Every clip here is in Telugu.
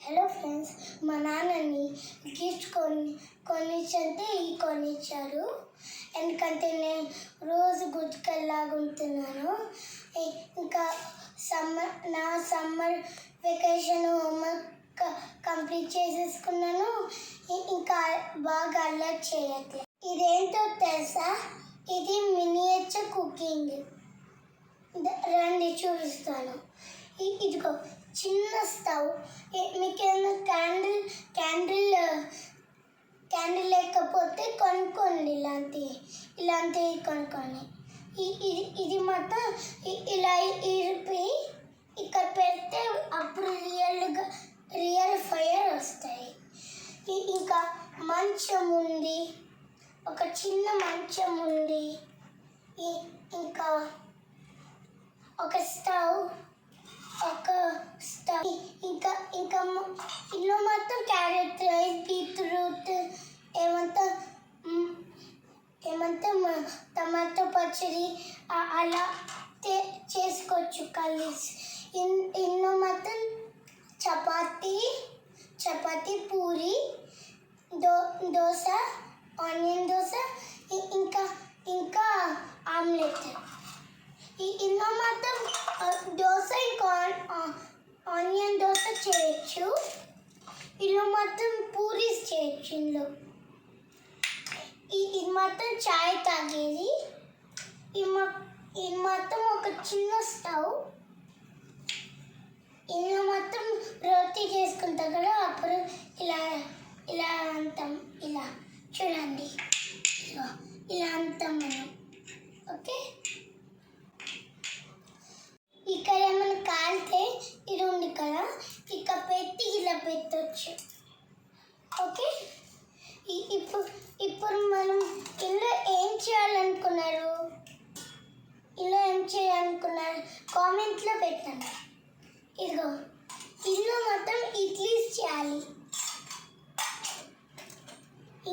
హలో ఫ్రెండ్స్, మా నాన్నని గిఫ్ట్ కొనిచ్చంటే కొనిచ్చారు. ఎందుకంటే నేను రోజు గుర్తుకెళ్ళాగుంటున్నాను. ఇంకా సమ్మర్ వెకేషన్ హోంవర్క్ కంప్లీట్ చేసేసుకున్నాను. ఇంకా బాగా అల్లరి చేయట్లేదు. ఇదేంటో తెలుసా? ఇది మినియేచర్ కుకింగ్. రండి చూపిస్తాను. ఇదిగో చిన్న స్టవ్. మీకు ఏమైనా క్యాండిల్ లేకపోతే కొనుక్కోండి. ఇలాంటివి కొనుక్కోండి. ఇది మొత్తం ఇలా ఇరిపి ఇక్కడ పెడితే అప్పుడు రియల్ ఫైర్ వస్తాయి. ఇంకా మంచం ఉంది, ఒక చిన్న మంచం ఉంది. ఇంకా ఒక స్టవ్ ఇంకా ఇల్లు మొత్తం క్యారెట్ రైస్, బీట్రూట్, టమాటో పచ్చడి అలా చేసుకోవచ్చు కలిసి. ఇల్లు మొత్తం చపాతీ, పూరి, దోశ, ఆనియన్ దోశ, ఇంకా ఆమ్లెట్. ఇల్లు మొత్తం దోశ, ఇంకా ఆనియన్ దోశ చేయొచ్చు. ఇల్లు మొత్తం పూరీస్ చేయొచ్చు. ఇది మొత్తం చాయ్ తాగేది. ఇది మొత్తం ఒక చిన్న స్టవ్. ఇల్లు మొత్తం రోటీ చేసుకుంటాం కదా, అప్పుడు ఇలా అంటాం. ఇలా చూడండి, ఇలా అంటాం మనం. ఓకే, ఇక్కడ ఏమైనా కాలితే ఇది ఉంది కదా, ఇక పెట్టి ఇలా పెట్టచ్చు. ఓకే, ఇప్పుడు మనం ఇందులో ఏం చేయాలనుకున్నారు కామెంట్లో పెట్టండి. ఇదిగో ఇల్లు మొత్తం ఇడ్లీస్ చేయాలి.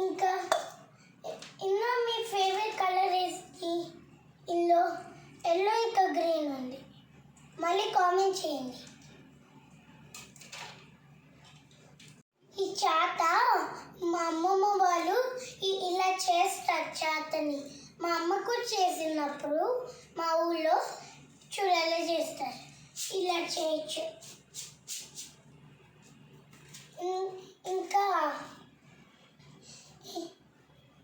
ఇంకా ఇందులో మీ ఫేవరెట్ కలర్ వేసి ఇందులో ఎల్లో ఇంకా గ్రీన్ ఉంది. మళ్ళీ కామెంట్ చేయండి. ఈ చాట మా అమ్మమ్మ వాళ్ళు ఇలా చేస్తారు. చాటని మా అమ్మ కూడా చేసినప్పుడు మా ఊళ్ళో చూడలే చేస్తారు. ఇలా చేయొచ్చు. ఇంకా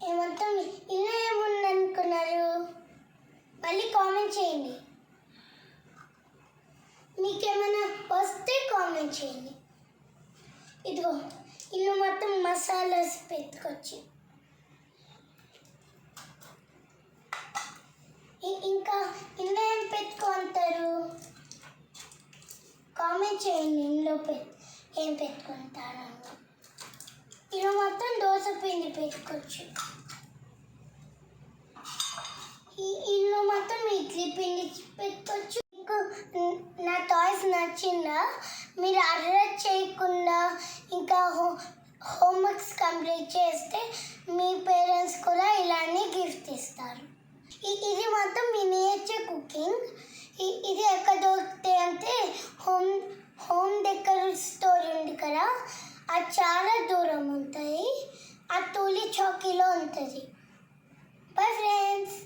ఏమంటాం, ఇలా ఏముందనుకున్నారు? మళ్ళీ కామెంట్ చేయండి. మీకేమైనా వస్తే కామెంట్ చేయండి. ఇదిగో ఇల్లు మొత్తం మసాలాస్ పెట్టుకోవచ్చు. ఇంకా ఇందులో ఏం పెట్టుకుంటారు? కామెంట్ చేయండి. ఇందులో ఏం పెట్టుకుంటారు? ఇల్లు మొత్తం దోశ పిండి పెట్టుకోవచ్చు. ఇల్లు మొత్తం ఇడ్లీ పిండి పెట్టుకోవచ్చు. నా టాయ్స్ నచ్చిందా? మీరు అర్రర్ చేయకుండా ఇంకా హోంవర్క్స్ కంప్లీట్ చేస్తే మీ పేరెంట్స్ కూడా ఇలానే గిఫ్ట్ ఇస్తారు. ఇది మొత్తం మినియేచర్ కుకింగ్. ఇది ఎక్కడ దొరుకుతాయి అంటే హోమ్ డెకర్ స్టోర్ ఉంది కదా, అది చాలా దూరం ఉంటాయి. ఆ టోలీ చౌకీలో ఉంటుంది. Bye friends.